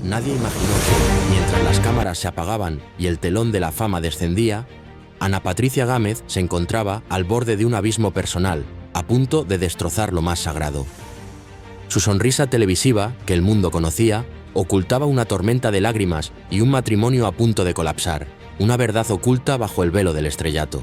Nadie imaginó que, mientras las cámaras se apagaban y el telón de la fama descendía, Ana Patricia Gámez se encontraba al borde de un abismo personal, a punto de destrozar lo más sagrado. Su sonrisa televisiva, que el mundo conocía, ocultaba una tormenta de lágrimas y un matrimonio a punto de colapsar, una verdad oculta bajo el velo del estrellato.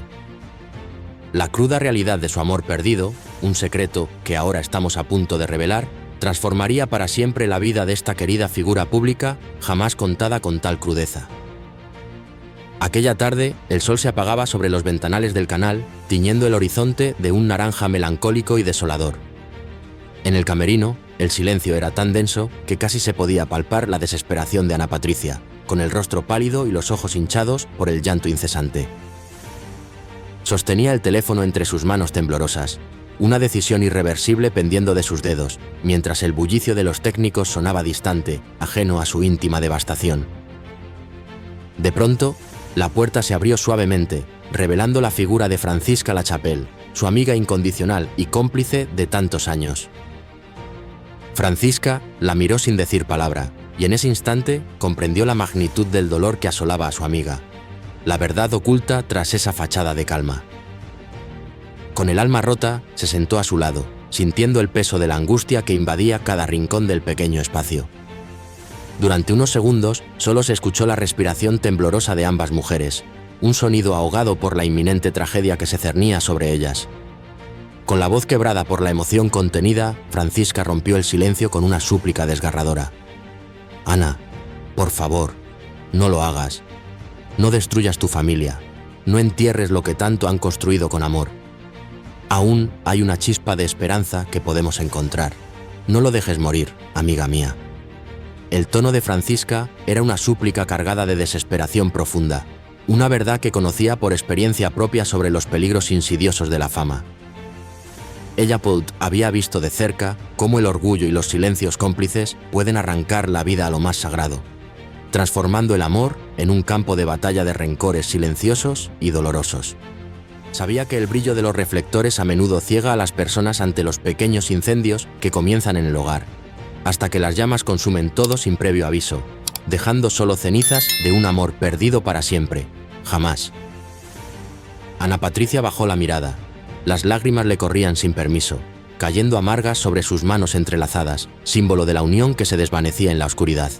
La cruda realidad de su amor perdido, un secreto que ahora estamos a punto de revelar, transformaría para siempre la vida de esta querida figura pública, jamás contada con tal crudeza. Aquella tarde, el sol se apagaba sobre los ventanales del canal, tiñendo el horizonte de un naranja melancólico y desolador. En el camerino, el silencio era tan denso que casi se podía palpar la desesperación de Ana Patricia, con el rostro pálido y los ojos hinchados por el llanto incesante. Sostenía el teléfono entre sus manos temblorosas, una decisión irreversible pendiendo de sus dedos, mientras el bullicio de los técnicos sonaba distante, ajeno a su íntima devastación. De pronto, la puerta se abrió suavemente, revelando la figura de Francisca Lachapelle, su amiga incondicional y cómplice de tantos años. Francisca la miró sin decir palabra, y en ese instante comprendió la magnitud del dolor que asolaba a su amiga, la verdad oculta tras esa fachada de calma. Con el alma rota, se sentó a su lado, sintiendo el peso de la angustia que invadía cada rincón del pequeño espacio. Durante unos segundos, solo se escuchó la respiración temblorosa de ambas mujeres, un sonido ahogado por la inminente tragedia que se cernía sobre ellas. Con la voz quebrada por la emoción contenida, Francisca rompió el silencio con una súplica desgarradora. «Ana, por favor, no lo hagas. No destruyas tu familia. No entierres lo que tanto han construido con amor. Aún hay una chispa de esperanza que podemos encontrar. No lo dejes morir, amiga mía». El tono de Francisca era una súplica cargada de desesperación profunda, una verdad que conocía por experiencia propia sobre los peligros insidiosos de la fama. Ella había visto de cerca cómo el orgullo y los silencios cómplices pueden arrancar la vida a lo más sagrado, transformando el amor en un campo de batalla de rencores silenciosos y dolorosos. Sabía que el brillo de los reflectores a menudo ciega a las personas ante los pequeños incendios que comienzan en el hogar, hasta que las llamas consumen todo sin previo aviso, dejando solo cenizas de un amor perdido para siempre, jamás. Ana Patricia bajó la mirada. Las lágrimas le corrían sin permiso, cayendo amargas sobre sus manos entrelazadas, símbolo de la unión que se desvanecía en la oscuridad.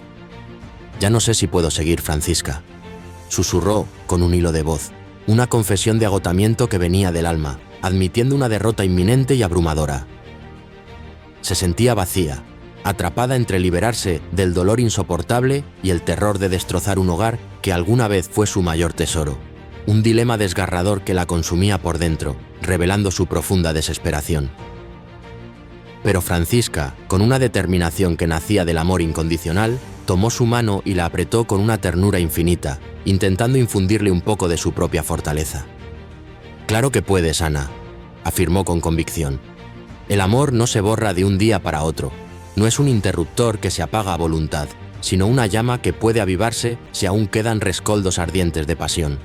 «Ya no sé si puedo seguir, Francisca», susurró con un hilo de voz, una confesión de agotamiento que venía del alma, admitiendo una derrota inminente y abrumadora. Se sentía vacía, atrapada entre liberarse del dolor insoportable y el terror de destrozar un hogar que alguna vez fue su mayor tesoro, un dilema desgarrador que la consumía por dentro, revelando su profunda desesperación. Pero Francisca, con una determinación que nacía del amor incondicional, tomó su mano y la apretó con una ternura infinita, intentando infundirle un poco de su propia fortaleza. «Claro que puedes, Ana», afirmó con convicción. «El amor no se borra de un día para otro. No es un interruptor que se apaga a voluntad, sino una llama que puede avivarse si aún quedan rescoldos ardientes de pasión.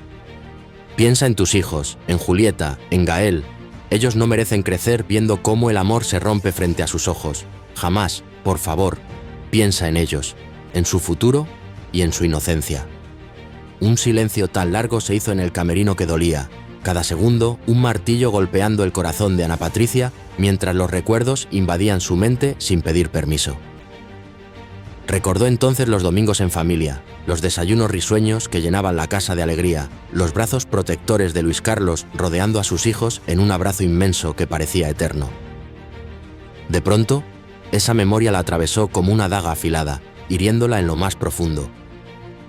Piensa en tus hijos, en Julieta, en Gael. Ellos no merecen crecer viendo cómo el amor se rompe frente a sus ojos. Jamás, por favor, piensa en ellos, en su futuro y en su inocencia». Un silencio tan largo se hizo en el camerino que dolía, cada segundo un martillo golpeando el corazón de Ana Patricia, mientras los recuerdos invadían su mente sin pedir permiso. Recordó entonces los domingos en familia, los desayunos risueños que llenaban la casa de alegría, los brazos protectores de Luis Carlos rodeando a sus hijos en un abrazo inmenso que parecía eterno. De pronto, esa memoria la atravesó como una daga afilada, hiriéndola en lo más profundo,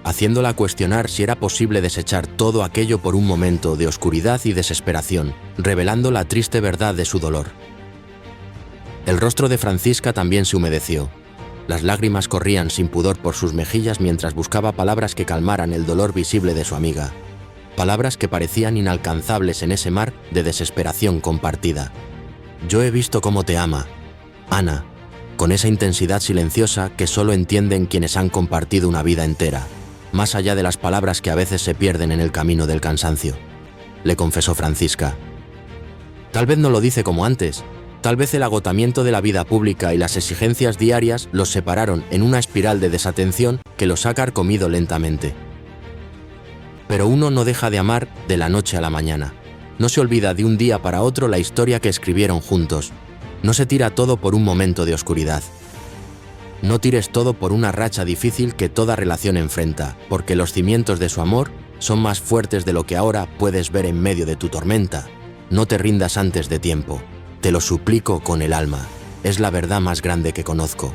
haciéndola cuestionar si era posible desechar todo aquello por un momento de oscuridad y desesperación, revelando la triste verdad de su dolor. El rostro de Francisca también se humedeció. Las lágrimas corrían sin pudor por sus mejillas mientras buscaba palabras que calmaran el dolor visible de su amiga, palabras que parecían inalcanzables en ese mar de desesperación compartida. «Yo he visto cómo te ama, Ana», con esa intensidad silenciosa que solo entienden quienes han compartido una vida entera, más allá de las palabras que a veces se pierden en el camino del cansancio, le confesó Francisca. «Tal vez no lo dice como antes, Tal vez el agotamiento de la vida pública y las exigencias diarias los separaron en una espiral de desatención que los ha carcomido lentamente. Pero uno no deja de amar de la noche a la mañana. No se olvida de un día para otro la historia que escribieron juntos. No se tira todo por un momento de oscuridad. No tires todo por una racha difícil que toda relación enfrenta, porque los cimientos de su amor son más fuertes de lo que ahora puedes ver en medio de tu tormenta. No te rindas antes de tiempo. Te lo suplico con el alma. Es la verdad más grande que conozco.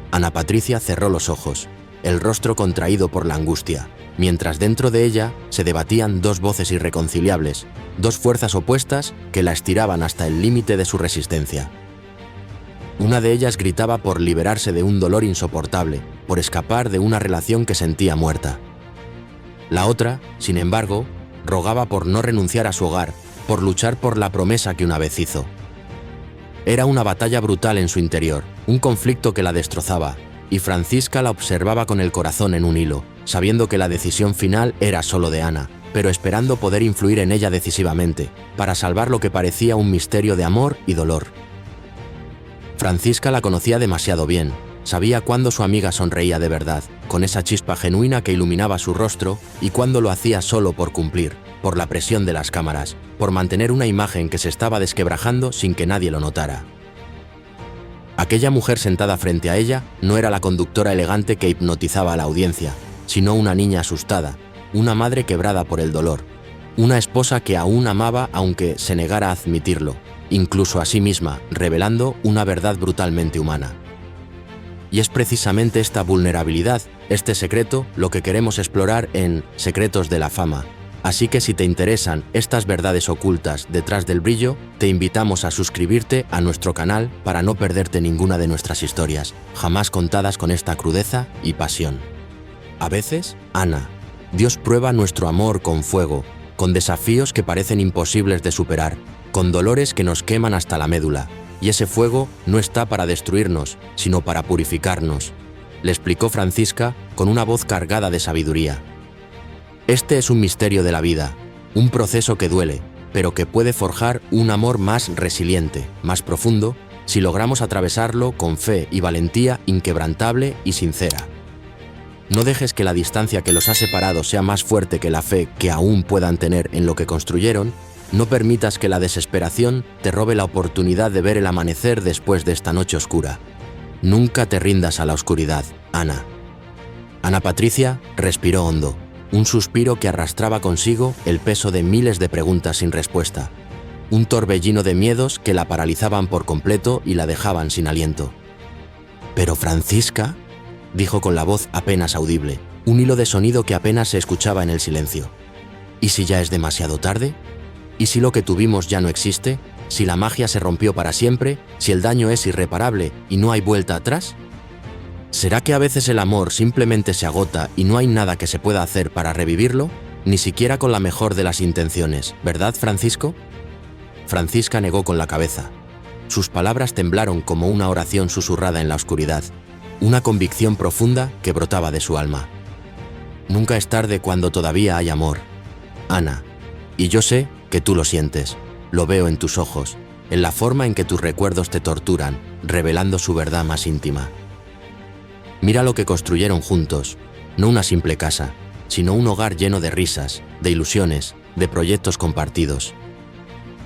Ana Patricia cerró los ojos, el rostro contraído por la angustia, mientras dentro de ella se debatían dos voces irreconciliables, dos fuerzas opuestas que la estiraban hasta el límite de su resistencia. Una de ellas gritaba por liberarse de un dolor insoportable, por escapar de una relación que sentía muerta. La otra, sin embargo, rogaba por no renunciar a su hogar, por luchar por la promesa que una vez hizo. Era una batalla brutal en su interior, un conflicto que la destrozaba, y Francisca la observaba con el corazón en un hilo, sabiendo que la decisión final era solo de Ana, pero esperando poder influir en ella decisivamente, para salvar lo que parecía un misterio de amor y dolor. Francisca la conocía demasiado bien, sabía cuándo su amiga sonreía de verdad, con esa chispa genuina que iluminaba su rostro, y cuándo lo hacía solo por cumplir, por la presión de las cámaras, por mantener una imagen que se estaba desquebrajando sin que nadie lo notara. Aquella mujer sentada frente a ella no era la conductora elegante que hipnotizaba a la audiencia, sino una niña asustada, una madre quebrada por el dolor, una esposa que aún amaba aunque se negara a admitirlo, incluso a sí misma, revelando una verdad brutalmente humana. Y es precisamente esta vulnerabilidad, este secreto, lo que queremos explorar en Secretos de la Fama. Así que si te interesan estas verdades ocultas detrás del brillo, te invitamos a suscribirte a nuestro canal para no perderte ninguna de nuestras historias, jamás contadas con esta crudeza y pasión. A veces, Ana, Dios prueba nuestro amor con fuego, con desafíos que parecen imposibles de superar, con dolores que nos queman hasta la médula, y ese fuego no está para destruirnos, sino para purificarnos, le explicó Francisca con una voz cargada de sabiduría. Este es un misterio de la vida, un proceso que duele, pero que puede forjar un amor más resiliente, más profundo, si logramos atravesarlo con fe y valentía inquebrantable y sincera. No dejes que la distancia que los ha separado sea más fuerte que la fe que aún puedan tener en lo que construyeron. No permitas que la desesperación te robe la oportunidad de ver el amanecer después de esta noche oscura. Nunca te rindas a la oscuridad, Ana. Ana Patricia respiró hondo. Un suspiro que arrastraba consigo el peso de miles de preguntas sin respuesta. Un torbellino de miedos que la paralizaban por completo y la dejaban sin aliento. «¿Pero Francisca?», dijo con la voz apenas audible, un hilo de sonido que apenas se escuchaba en el silencio. «¿Y si ya es demasiado tarde? ¿Y si lo que tuvimos ya no existe? ¿Si la magia se rompió para siempre? ¿Si el daño es irreparable y no hay vuelta atrás? ¿Será que a veces el amor simplemente se agota y no hay nada que se pueda hacer para revivirlo? Ni siquiera con la mejor de las intenciones, ¿verdad, Francisco?». Francisca negó con la cabeza. Sus palabras temblaron como una oración susurrada en la oscuridad, una convicción profunda que brotaba de su alma. «Nunca es tarde cuando todavía hay amor, Ana, y yo sé que tú lo sientes, lo veo en tus ojos, en la forma en que tus recuerdos te torturan, revelando su verdad más íntima. Mira lo que construyeron juntos, no una simple casa, sino un hogar lleno de risas, de ilusiones, de proyectos compartidos.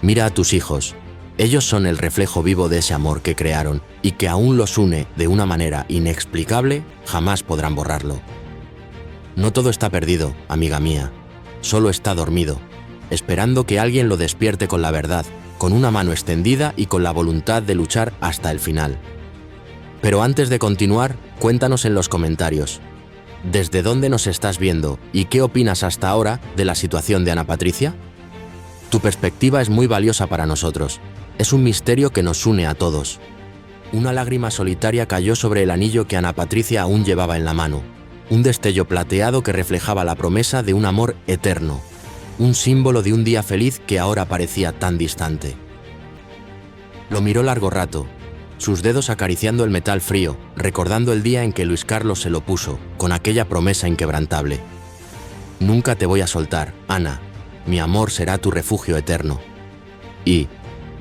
Mira a tus hijos, ellos son el reflejo vivo de ese amor que crearon y que aún los une de una manera inexplicable, jamás podrán borrarlo. No todo está perdido, amiga mía, solo está dormido, esperando que alguien lo despierte con la verdad, con una mano extendida y con la voluntad de luchar hasta el final. Pero antes de continuar, cuéntanos en los comentarios, ¿desde dónde nos estás viendo y qué opinas hasta ahora de la situación de Ana Patricia? Tu perspectiva es muy valiosa para nosotros, es un misterio que nos une a todos. Una lágrima solitaria cayó sobre el anillo que Ana Patricia aún llevaba en la mano, un destello plateado que reflejaba la promesa de un amor eterno, un símbolo de un día feliz que ahora parecía tan distante. Lo miró largo rato, sus dedos acariciando el metal frío, recordando el día en que Luis Carlos se lo puso, con aquella promesa inquebrantable. «Nunca te voy a soltar, Ana, mi amor será tu refugio eterno». Y,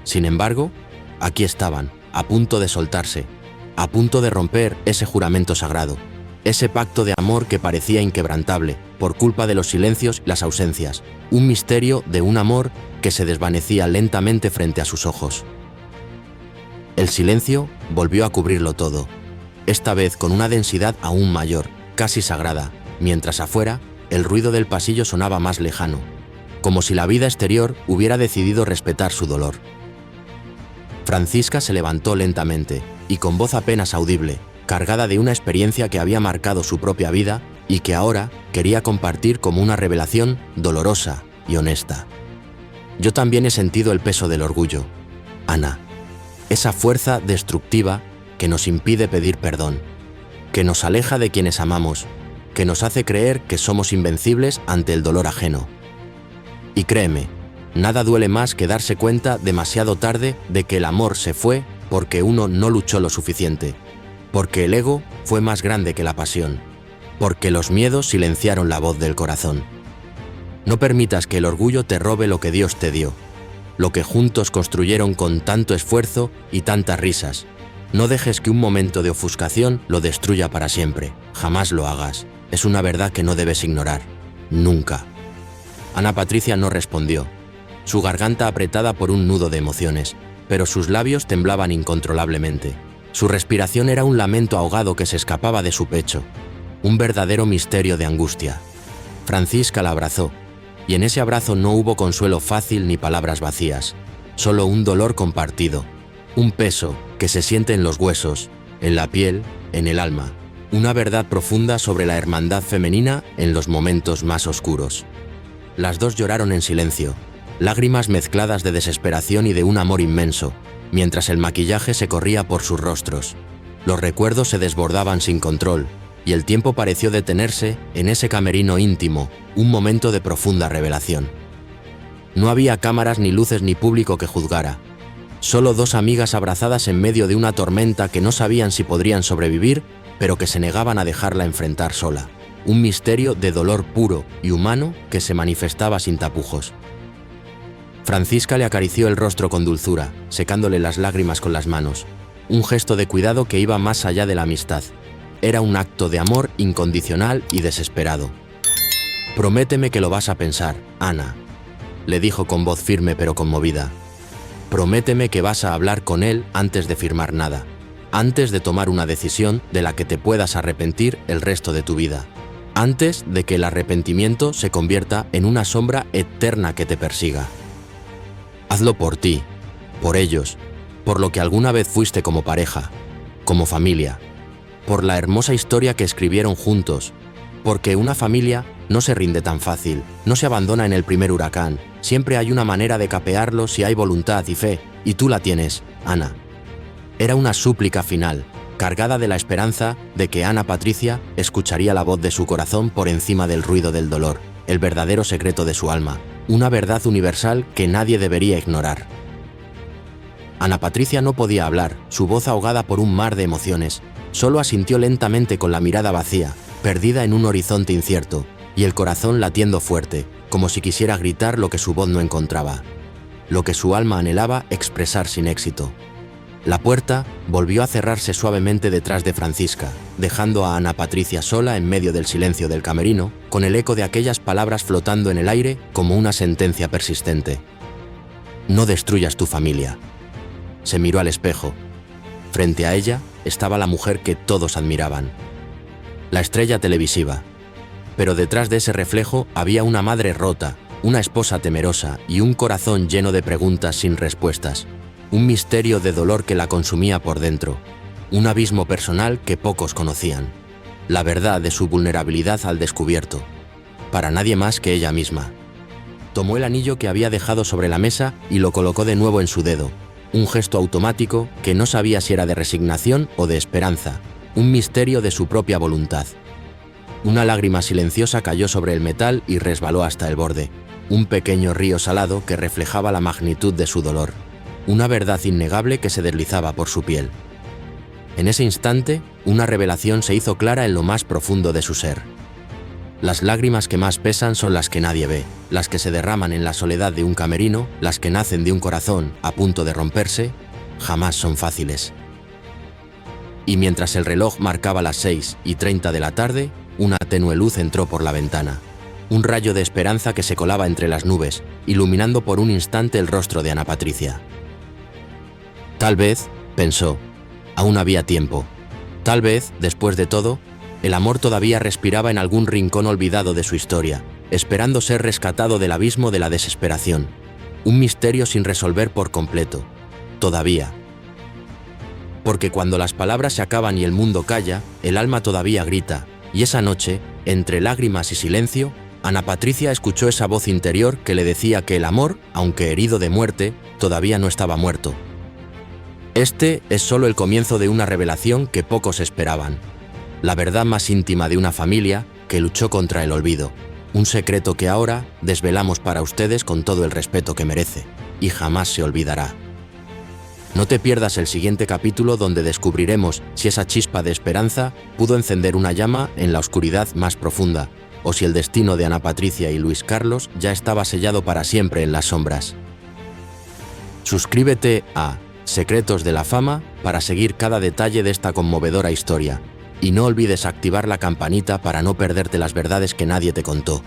sin embargo, Aquí estaban, a punto de soltarse, a punto de romper ese juramento sagrado, ese pacto de amor que parecía inquebrantable por culpa de los silencios y las ausencias, un misterio de un amor que se desvanecía lentamente frente a sus ojos. El silencio volvió a cubrirlo todo, esta vez con una densidad aún mayor, casi sagrada, mientras afuera el ruido del pasillo sonaba más lejano, como si la vida exterior hubiera decidido respetar su dolor. Francisca se levantó lentamente y con voz apenas audible, cargada de una experiencia que había marcado su propia vida y que ahora quería compartir como una revelación dolorosa y honesta. Yo también he sentido el peso del orgullo, Ana, esa fuerza destructiva que nos impide pedir perdón, que nos aleja de quienes amamos, que nos hace creer que somos invencibles ante el dolor ajeno. Y créeme, nada duele más que darse cuenta demasiado tarde de que el amor se fue porque uno no luchó lo suficiente, porque el ego fue más grande que la pasión, porque los miedos silenciaron la voz del corazón. No permitas que el orgullo te robe lo que Dios te dio, lo que juntos construyeron con tanto esfuerzo y tantas risas. No dejes que un momento de ofuscación lo destruya para siempre. Jamás lo hagas. Es una verdad que no debes ignorar. Nunca. Ana Patricia no respondió, su garganta apretada por un nudo de emociones, pero sus labios temblaban incontrolablemente. Su respiración era un lamento ahogado que se escapaba de su pecho, un verdadero misterio de angustia. Francisca la abrazó, y en ese abrazo no hubo consuelo fácil ni palabras vacías, solo un dolor compartido, un peso que se siente en los huesos, en la piel, en el alma, una verdad profunda sobre la hermandad femenina en los momentos más oscuros. Las dos lloraron en silencio, lágrimas mezcladas de desesperación y de un amor inmenso, mientras el maquillaje se corría por sus rostros. Los recuerdos se desbordaban sin control, y el tiempo pareció detenerse en ese camerino íntimo, un momento de profunda revelación. No había cámaras ni luces ni público que juzgara. Solo dos amigas abrazadas en medio de una tormenta que no sabían si podrían sobrevivir, pero que se negaban a dejarla enfrentar sola. Un misterio de dolor puro y humano que se manifestaba sin tapujos. Francisca le acarició el rostro con dulzura, secándole las lágrimas con las manos. Un gesto de cuidado que iba más allá de la amistad. Era un acto de amor incondicional y desesperado. «Prométeme que lo vas a pensar, Ana», le dijo con voz firme pero conmovida. «Prométeme que vas a hablar con él antes de firmar nada, antes de tomar una decisión de la que te puedas arrepentir el resto de tu vida, antes de que el arrepentimiento se convierta en una sombra eterna que te persiga. Hazlo por ti, por ellos, por lo que alguna vez fuiste como pareja, como familia, por la hermosa historia que escribieron juntos, porque una familia no se rinde tan fácil, no se abandona en el primer huracán, siempre hay una manera de capearlo si hay voluntad y fe, y tú la tienes, Ana». Era una súplica final, cargada de la esperanza de que Ana Patricia escucharía la voz de su corazón por encima del ruido del dolor, el verdadero secreto de su alma, una verdad universal que nadie debería ignorar. Ana Patricia no podía hablar, su voz ahogada por un mar de emociones, solo asintió lentamente con la mirada vacía, perdida en un horizonte incierto, y el corazón latiendo fuerte, como si quisiera gritar lo que su voz no encontraba, lo que su alma anhelaba expresar sin éxito. La puerta volvió a cerrarse suavemente detrás de Francisca, dejando a Ana Patricia sola en medio del silencio del camerino, con el eco de aquellas palabras flotando en el aire como una sentencia persistente. «No destruyas tu familia». Se miró al espejo. Frente a ella estaba la mujer que todos admiraban, la estrella televisiva. Pero detrás de ese reflejo había una madre rota, una esposa temerosa y un corazón lleno de preguntas sin respuestas. Un misterio de dolor que la consumía por dentro, un abismo personal que pocos conocían, la verdad de su vulnerabilidad al descubierto, para nadie más que ella misma. Tomó el anillo que había dejado sobre la mesa y lo colocó de nuevo en su dedo, un gesto automático que no sabía si era de resignación o de esperanza, un misterio de su propia voluntad. Una lágrima silenciosa cayó sobre el metal y resbaló hasta el borde, un pequeño río salado que reflejaba la magnitud de su dolor. Una verdad innegable que se deslizaba por su piel. En ese instante, una revelación se hizo clara en lo más profundo de su ser. Las lágrimas que más pesan son las que nadie ve, las que se derraman en la soledad de un camerino, las que nacen de un corazón a punto de romperse, jamás son fáciles. Y mientras el reloj marcaba las 6:30 de la tarde, una tenue luz entró por la ventana. Un rayo de esperanza que se colaba entre las nubes, iluminando por un instante el rostro de Ana Patricia. Tal vez, pensó, aún había tiempo. Tal vez, después de todo, el amor todavía respiraba en algún rincón olvidado de su historia, esperando ser rescatado del abismo de la desesperación. Un misterio sin resolver por completo. Todavía. Porque cuando las palabras se acaban y el mundo calla, el alma todavía grita, y esa noche, entre lágrimas y silencio, Ana Patricia escuchó esa voz interior que le decía que el amor, aunque herido de muerte, todavía no estaba muerto. Este es solo el comienzo de una revelación que pocos esperaban. La verdad más íntima de una familia que luchó contra el olvido. Un secreto que ahora desvelamos para ustedes con todo el respeto que merece, y jamás se olvidará. No te pierdas el siguiente capítulo donde descubriremos si esa chispa de esperanza pudo encender una llama en la oscuridad más profunda, o si el destino de Ana Patricia y Luis Carlos ya estaba sellado para siempre en las sombras. Suscríbete a Secretos de la Fama para seguir cada detalle de esta conmovedora historia, y no olvides activar la campanita para no perderte las verdades que nadie te contó,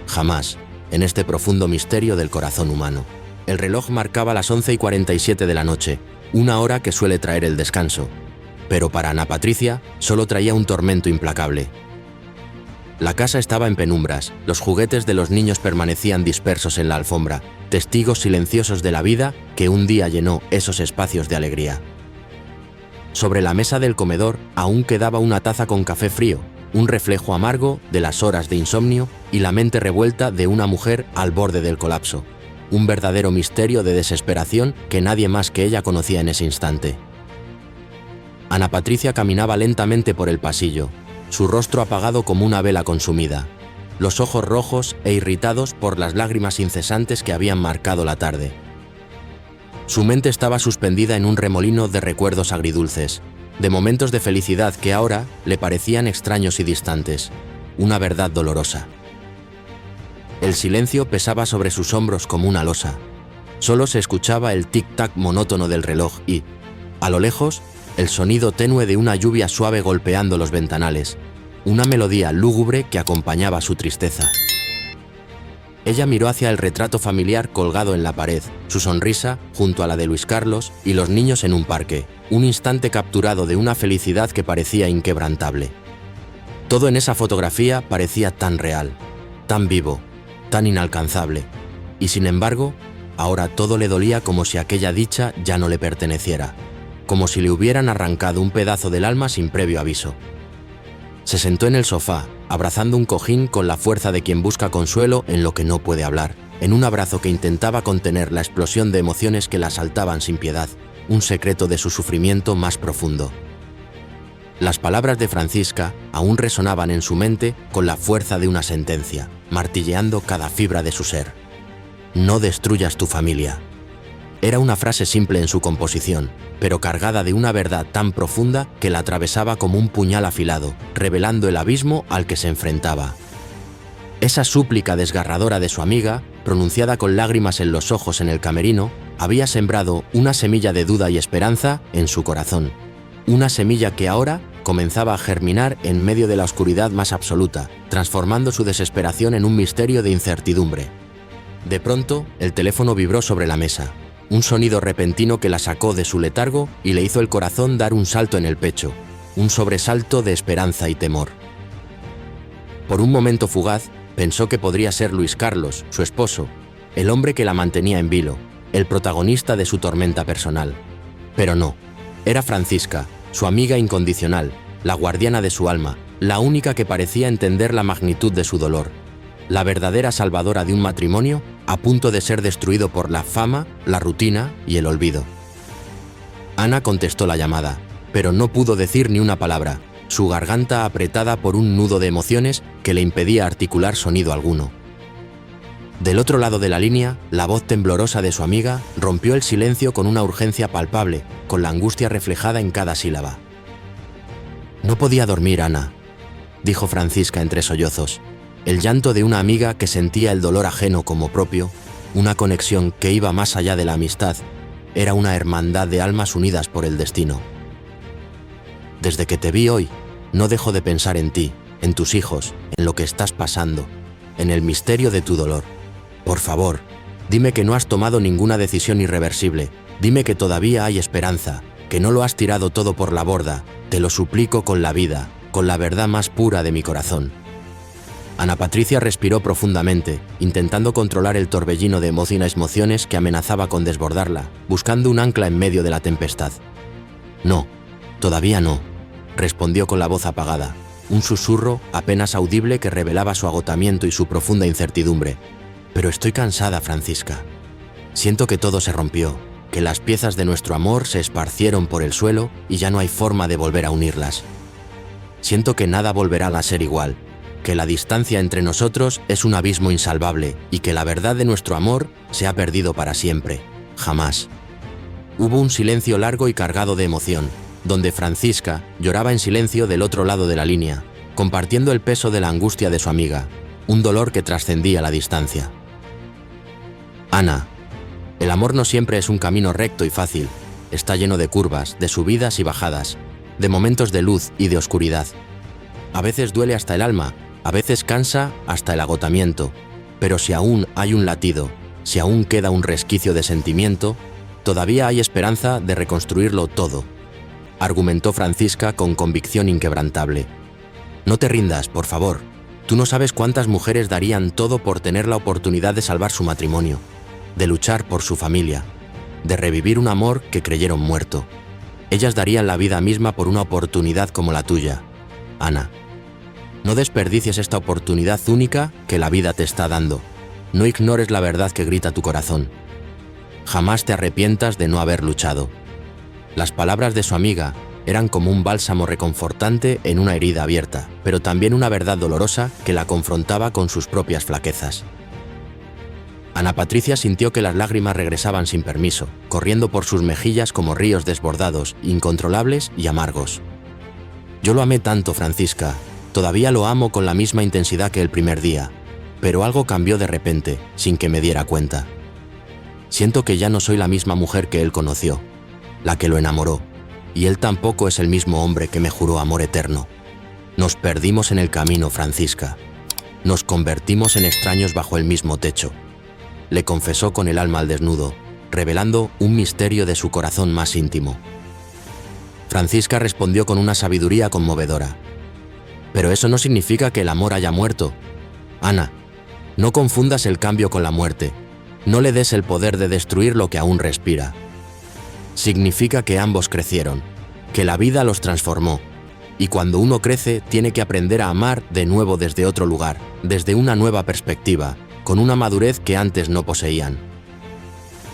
jamás, en este profundo misterio del corazón humano. El reloj marcaba las 11:47 de la noche, una hora que suele traer el descanso, pero para Ana Patricia solo traía un tormento implacable. La casa estaba en penumbras, los juguetes de los niños permanecían dispersos en la alfombra, testigos silenciosos de la vida que un día llenó esos espacios de alegría. Sobre la mesa del comedor aún quedaba una taza con café frío, un reflejo amargo de las horas de insomnio y la mente revuelta de una mujer al borde del colapso. Un verdadero misterio de desesperación que nadie más que ella conocía en ese instante. Ana Patricia caminaba lentamente por el pasillo, su rostro apagado como una vela consumida, los ojos rojos e irritados por las lágrimas incesantes que habían marcado la tarde. Su mente estaba suspendida en un remolino de recuerdos agridulces, de momentos de felicidad que ahora le parecían extraños y distantes, una verdad dolorosa. El silencio pesaba sobre sus hombros como una losa. Solo se escuchaba el tic-tac monótono del reloj y, a lo lejos, el sonido tenue de una lluvia suave golpeando los ventanales, una melodía lúgubre que acompañaba su tristeza. Ella miró hacia el retrato familiar colgado en la pared, su sonrisa junto a la de Luis Carlos y los niños en un parque, un instante capturado de una felicidad que parecía inquebrantable. Todo en esa fotografía parecía tan real, tan vivo, tan inalcanzable, y sin embargo, ahora todo le dolía como si aquella dicha ya no le perteneciera, como si le hubieran arrancado un pedazo del alma sin previo aviso. Se sentó en el sofá, abrazando un cojín con la fuerza de quien busca consuelo en lo que no puede hablar, en un abrazo que intentaba contener la explosión de emociones que la asaltaban sin piedad, un secreto de su sufrimiento más profundo. Las palabras de Francisca aún resonaban en su mente con la fuerza de una sentencia, martilleando cada fibra de su ser. No destruyas tu familia. Era una frase simple en su composición, pero cargada de una verdad tan profunda que la atravesaba como un puñal afilado, revelando el abismo al que se enfrentaba. Esa súplica desgarradora de su amiga, pronunciada con lágrimas en los ojos en el camerino, había sembrado una semilla de duda y esperanza en su corazón. Una semilla que ahora comenzaba a germinar en medio de la oscuridad más absoluta, transformando su desesperación en un misterio de incertidumbre. De pronto, el teléfono vibró sobre la mesa. Un sonido repentino que la sacó de su letargo y le hizo el corazón dar un salto en el pecho, un sobresalto de esperanza y temor. Por un momento fugaz, pensó que podría ser Luis Carlos, su esposo, el hombre que la mantenía en vilo, el protagonista de su tormenta personal. Pero no, era Francisca, su amiga incondicional, la guardiana de su alma, la única que parecía entender la magnitud de su dolor, la verdadera salvadora de un matrimonio a punto de ser destruido por la fama, la rutina y el olvido. Ana contestó la llamada, pero no pudo decir ni una palabra, su garganta apretada por un nudo de emociones que le impedía articular sonido alguno. Del otro lado de la línea, la voz temblorosa de su amiga rompió el silencio con una urgencia palpable, con la angustia reflejada en cada sílaba. «No podía dormir, Ana», dijo Francisca entre sollozos. El llanto de una amiga que sentía el dolor ajeno como propio, una conexión que iba más allá de la amistad, era una hermandad de almas unidas por el destino. Desde que te vi hoy, no dejo de pensar en ti, en tus hijos, en lo que estás pasando, en el misterio de tu dolor. Por favor, dime que no has tomado ninguna decisión irreversible, dime que todavía hay esperanza, que no lo has tirado todo por la borda, te lo suplico con la vida, con la verdad más pura de mi corazón. Ana Patricia respiró profundamente, intentando controlar el torbellino de emociones que amenazaba con desbordarla, buscando un ancla en medio de la tempestad. No, todavía no, respondió con la voz apagada, un susurro apenas audible que revelaba su agotamiento y su profunda incertidumbre. Pero estoy cansada, Francisca. Siento que todo se rompió, que las piezas de nuestro amor se esparcieron por el suelo y ya no hay forma de volver a unirlas. Siento que nada volverá a ser igual, que la distancia entre nosotros es un abismo insalvable y que la verdad de nuestro amor se ha perdido para siempre, jamás. Hubo un silencio largo y cargado de emoción, donde Francisca lloraba en silencio del otro lado de la línea, compartiendo el peso de la angustia de su amiga, un dolor que trascendía la distancia. Ana, el amor no siempre es un camino recto y fácil, está lleno de curvas, de subidas y bajadas, de momentos de luz y de oscuridad. A veces duele hasta el alma, a veces cansa hasta el agotamiento, pero si aún hay un latido, si aún queda un resquicio de sentimiento, todavía hay esperanza de reconstruirlo todo, argumentó Francisca con convicción inquebrantable. No te rindas, por favor. Tú no sabes cuántas mujeres darían todo por tener la oportunidad de salvar su matrimonio, de luchar por su familia, de revivir un amor que creyeron muerto. Ellas darían la vida misma por una oportunidad como la tuya. Ana, no desperdicies esta oportunidad única que la vida te está dando. No ignores la verdad que grita tu corazón. Jamás te arrepientas de no haber luchado. Las palabras de su amiga eran como un bálsamo reconfortante en una herida abierta, pero también una verdad dolorosa que la confrontaba con sus propias flaquezas. Ana Patricia sintió que las lágrimas regresaban sin permiso, corriendo por sus mejillas como ríos desbordados, incontrolables y amargos. Yo lo amé tanto, Francisca. Todavía lo amo con la misma intensidad que el primer día, pero algo cambió de repente, sin que me diera cuenta. Siento que ya no soy la misma mujer que él conoció, la que lo enamoró, y él tampoco es el mismo hombre que me juró amor eterno. Nos perdimos en el camino, Francisca. Nos convertimos en extraños bajo el mismo techo. Le confesó con el alma al desnudo, revelando un misterio de su corazón más íntimo. Francisca respondió con una sabiduría conmovedora. Pero eso no significa que el amor haya muerto. Ana, no confundas el cambio con la muerte. No le des el poder de destruir lo que aún respira. Significa que ambos crecieron, que la vida los transformó. Y cuando uno crece, tiene que aprender a amar de nuevo desde otro lugar, desde una nueva perspectiva, con una madurez que antes no poseían.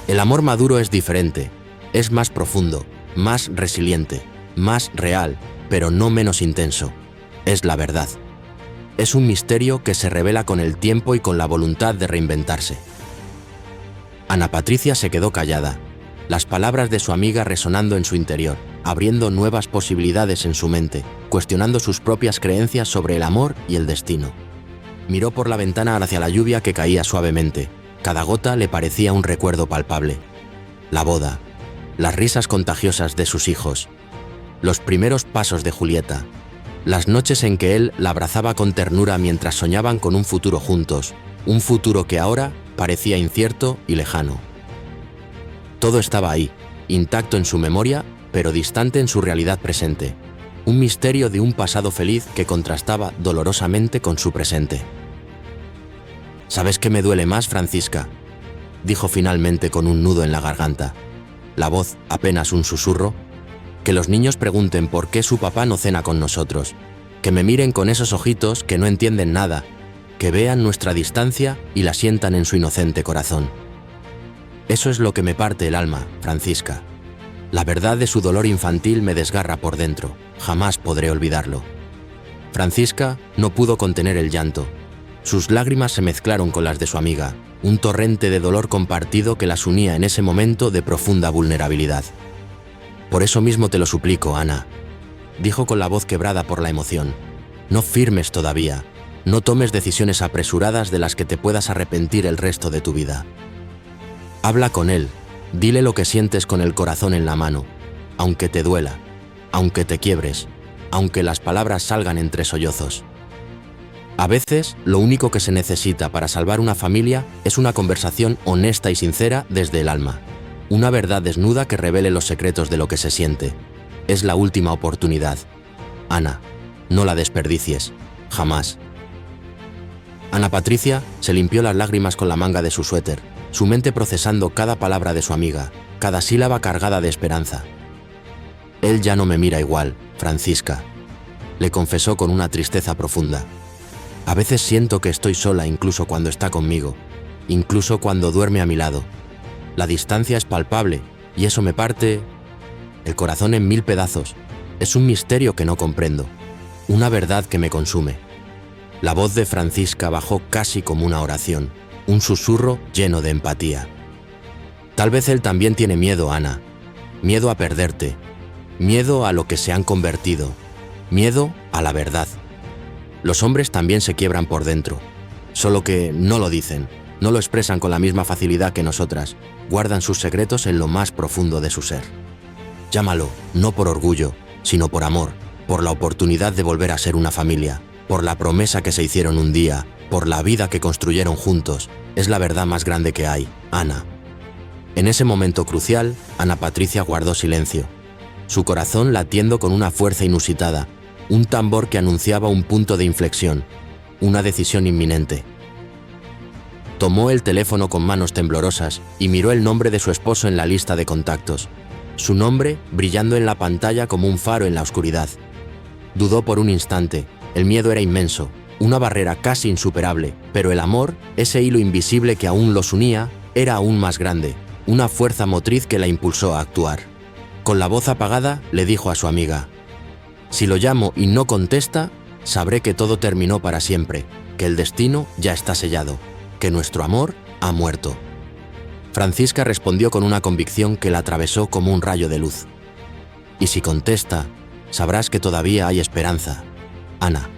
El amor maduro es diferente, es más profundo, más resiliente, más real, pero no menos intenso. Es la verdad. Es un misterio que se revela con el tiempo y con la voluntad de reinventarse. Ana Patricia se quedó callada, las palabras de su amiga resonando en su interior, abriendo nuevas posibilidades en su mente, cuestionando sus propias creencias sobre el amor y el destino. Miró por la ventana hacia la lluvia que caía suavemente. Cada gota le parecía un recuerdo palpable. La boda, las risas contagiosas de sus hijos, los primeros pasos de Julieta, las noches en que él la abrazaba con ternura mientras soñaban con un futuro juntos, un futuro que ahora parecía incierto y lejano. Todo estaba ahí, intacto en su memoria, pero distante en su realidad presente. Un misterio de un pasado feliz que contrastaba dolorosamente con su presente. ¿Sabes qué me duele más, Francisca?, dijo finalmente con un nudo en la garganta, la voz apenas un susurro. Que los niños pregunten por qué su papá no cena con nosotros, que me miren con esos ojitos que no entienden nada, que vean nuestra distancia y la sientan en su inocente corazón. Eso es lo que me parte el alma, Francisca. La verdad de su dolor infantil me desgarra por dentro, jamás podré olvidarlo. Francisca no pudo contener el llanto. Sus lágrimas se mezclaron con las de su amiga, un torrente de dolor compartido que las unía en ese momento de profunda vulnerabilidad. Por eso mismo te lo suplico, Ana, dijo con la voz quebrada por la emoción. No firmes todavía, no tomes decisiones apresuradas de las que te puedas arrepentir el resto de tu vida. Habla con él, Dile lo que sientes con el corazón en la mano, aunque te duela, aunque te quiebres, aunque las palabras salgan entre sollozos. A veces, lo único que se necesita para salvar una familia es una conversación honesta y sincera desde el alma. Una verdad desnuda que revele los secretos de lo que se siente. Es la última oportunidad. Ana, no la desperdicies. Jamás. Ana Patricia se limpió las lágrimas con la manga de su suéter, su mente procesando cada palabra de su amiga, cada sílaba cargada de esperanza. Él ya no me mira igual, Francisca, le confesó con una tristeza profunda. A veces siento que estoy sola incluso cuando está conmigo, incluso cuando duerme a mi lado. La distancia es palpable y eso me parte el corazón en 1000 pedazos. Es un misterio que no comprendo, una verdad que me consume. La voz de Francisca bajó casi como una oración, un susurro lleno de empatía. Tal vez él también tiene miedo, Ana. Miedo a perderte, miedo a lo que se han convertido, miedo a la verdad. Los hombres también se quiebran por dentro, solo que no lo dicen, no lo expresan con la misma facilidad que nosotras, guardan sus secretos en lo más profundo de su ser. Llámalo, no por orgullo, sino por amor, por la oportunidad de volver a ser una familia, por la promesa que se hicieron un día, por la vida que construyeron juntos. Es la verdad más grande que hay, Ana. En ese momento crucial, Ana Patricia guardó silencio, su corazón latiendo con una fuerza inusitada, un tambor que anunciaba un punto de inflexión, una decisión inminente. Tomó el teléfono con manos temblorosas y miró el nombre de su esposo en la lista de contactos, su nombre brillando en la pantalla como un faro en la oscuridad. Dudó por un instante, el miedo era inmenso, una barrera casi insuperable, pero el amor, ese hilo invisible que aún los unía, era aún más grande, una fuerza motriz que la impulsó a actuar. Con la voz apagada, le dijo a su amiga: «Si lo llamo y no contesta, sabré que todo terminó para siempre, que el destino ya está sellado, que nuestro amor ha muerto». Francisca respondió con una convicción que la atravesó como un rayo de luz. «Y si contesta, sabrás que todavía hay esperanza, Ana,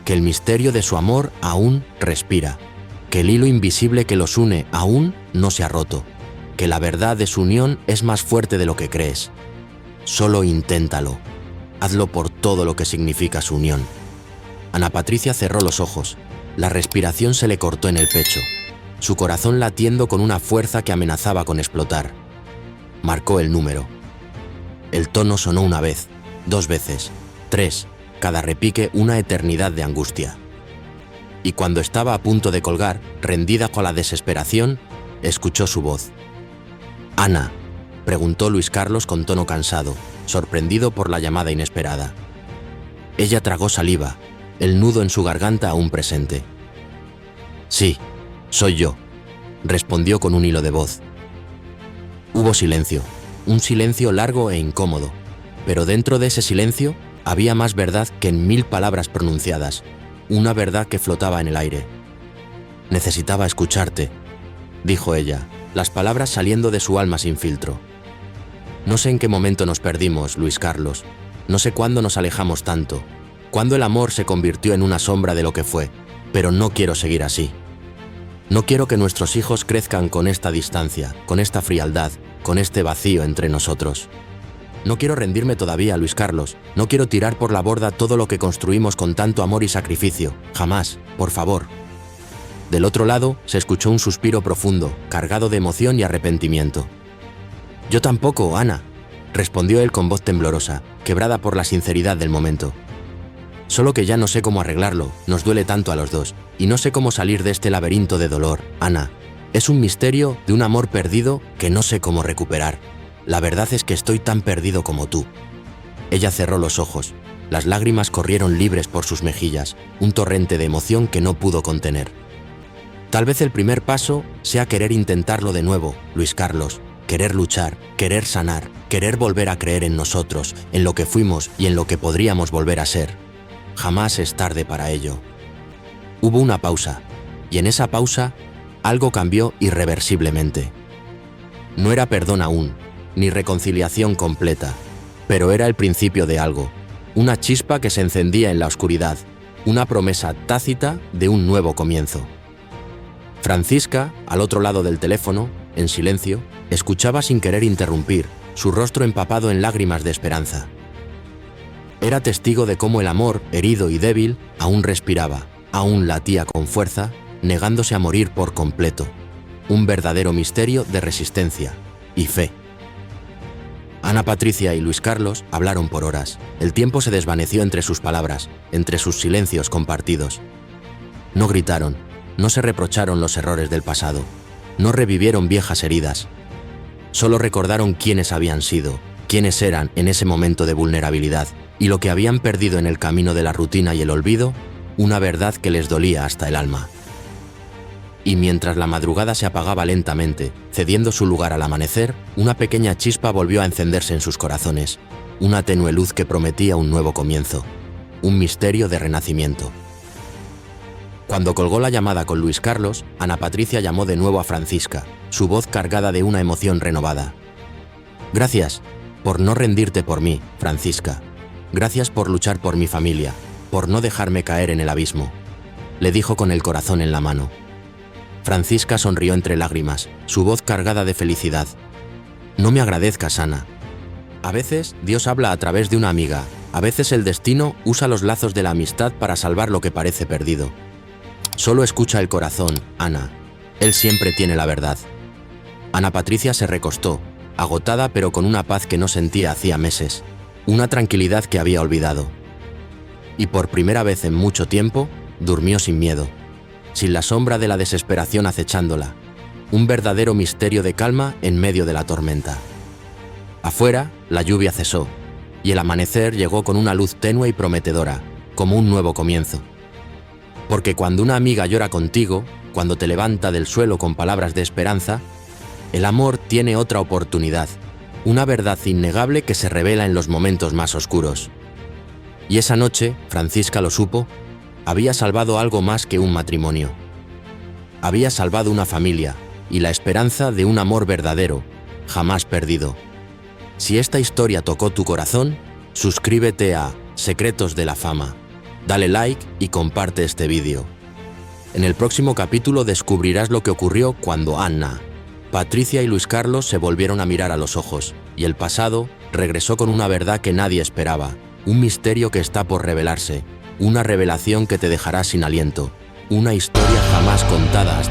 que el misterio de su amor aún respira, que el hilo invisible que los une aún no se ha roto, que la verdad de su unión es más fuerte de lo que crees. Solo inténtalo. Hazlo por todo lo que significa su unión». Ana Patricia cerró los ojos. La respiración se le cortó en el pecho, su corazón latiendo con una fuerza que amenazaba con explotar. Marcó el número. El tono sonó una vez, 2 veces, 3, cada repique una eternidad de angustia. Y cuando estaba a punto de colgar, rendida con la desesperación, escuchó su voz. «Ana», preguntó Luis Carlos con tono cansado, sorprendido por la llamada inesperada. Ella tragó saliva, el nudo en su garganta aún presente. «Sí, soy yo», respondió con un hilo de voz. Hubo silencio, un silencio largo e incómodo, pero dentro de ese silencio había más verdad que en 1000 palabras pronunciadas, una verdad que flotaba en el aire. «Necesitaba escucharte», dijo ella, las palabras saliendo de su alma sin filtro. «No sé en qué momento nos perdimos, Luis Carlos, no sé cuándo nos alejamos tanto, cuándo el amor se convirtió en una sombra de lo que fue, pero no quiero seguir así. No quiero que nuestros hijos crezcan con esta distancia, con esta frialdad, con este vacío entre nosotros. No quiero rendirme todavía, Luis Carlos, no quiero tirar por la borda todo lo que construimos con tanto amor y sacrificio, jamás, por favor». Del otro lado se escuchó un suspiro profundo, cargado de emoción y arrepentimiento. «Yo tampoco, Ana», respondió él con voz temblorosa, quebrada por la sinceridad del momento. «Solo que ya no sé cómo arreglarlo, nos duele tanto a los dos, y no sé cómo salir de este laberinto de dolor, Ana. Es un misterio de un amor perdido que no sé cómo recuperar. La verdad es que estoy tan perdido como tú». Ella cerró los ojos, las lágrimas corrieron libres por sus mejillas, un torrente de emoción que no pudo contener. «Tal vez el primer paso sea querer intentarlo de nuevo, Luis Carlos, querer luchar, querer sanar, querer volver a creer en nosotros, en lo que fuimos y en lo que podríamos volver a ser. Jamás es tarde para ello». Hubo una pausa, y en esa pausa algo cambió irreversiblemente. No era perdón aún, ni reconciliación completa, pero era el principio de algo, una chispa que se encendía en la oscuridad, una promesa tácita de un nuevo comienzo. Francisca, al otro lado del teléfono, en silencio, escuchaba sin querer interrumpir, su rostro empapado en lágrimas de esperanza. Era testigo de cómo el amor, herido y débil, aún respiraba, aún latía con fuerza, negándose a morir por completo. Un verdadero misterio de resistencia y fe. Ana Patricia y Luis Carlos hablaron por horas. El tiempo se desvaneció entre sus palabras, entre sus silencios compartidos. No gritaron, no se reprocharon los errores del pasado, no revivieron viejas heridas. Solo recordaron quiénes habían sido, quiénes eran en ese momento de vulnerabilidad, y lo que habían perdido en el camino de la rutina y el olvido, una verdad que les dolía hasta el alma. Y mientras la madrugada se apagaba lentamente, cediendo su lugar al amanecer, una pequeña chispa volvió a encenderse en sus corazones, una tenue luz que prometía un nuevo comienzo, un misterio de renacimiento. Cuando colgó la llamada con Luis Carlos, Ana Patricia llamó de nuevo a Francisca, su voz cargada de una emoción renovada. «Gracias por no rendirte por mí, Francisca. Gracias por luchar por mi familia, por no dejarme caer en el abismo», le dijo con el corazón en la mano. Francisca sonrió entre lágrimas, su voz cargada de felicidad. «No me agradezcas, Ana. A veces Dios habla a través de una amiga, a veces el destino usa los lazos de la amistad para salvar lo que parece perdido. Solo escucha el corazón, Ana. Él siempre tiene la verdad». Ana Patricia se recostó, agotada pero con una paz que no sentía hacía meses, una tranquilidad que había olvidado. Y por primera vez en mucho tiempo, durmió sin miedo, sin la sombra de la desesperación acechándola, un verdadero misterio de calma en medio de la tormenta. Afuera, la lluvia cesó, y el amanecer llegó con una luz tenue y prometedora, como un nuevo comienzo. Porque cuando una amiga llora contigo, cuando te levanta del suelo con palabras de esperanza, el amor tiene otra oportunidad, una verdad innegable que se revela en los momentos más oscuros. Y esa noche, Francisca lo supo, había salvado algo más que un matrimonio. Había salvado una familia y la esperanza de un amor verdadero, jamás perdido. Si esta historia tocó tu corazón, suscríbete a Secretos de la Fama, dale like y comparte este vídeo. En el próximo capítulo descubrirás lo que ocurrió cuando Ana, Patricia y Luis Carlos se volvieron a mirar a los ojos, y el pasado regresó con una verdad que nadie esperaba, un misterio que está por revelarse, una revelación que te dejará sin aliento, una historia jamás contada hasta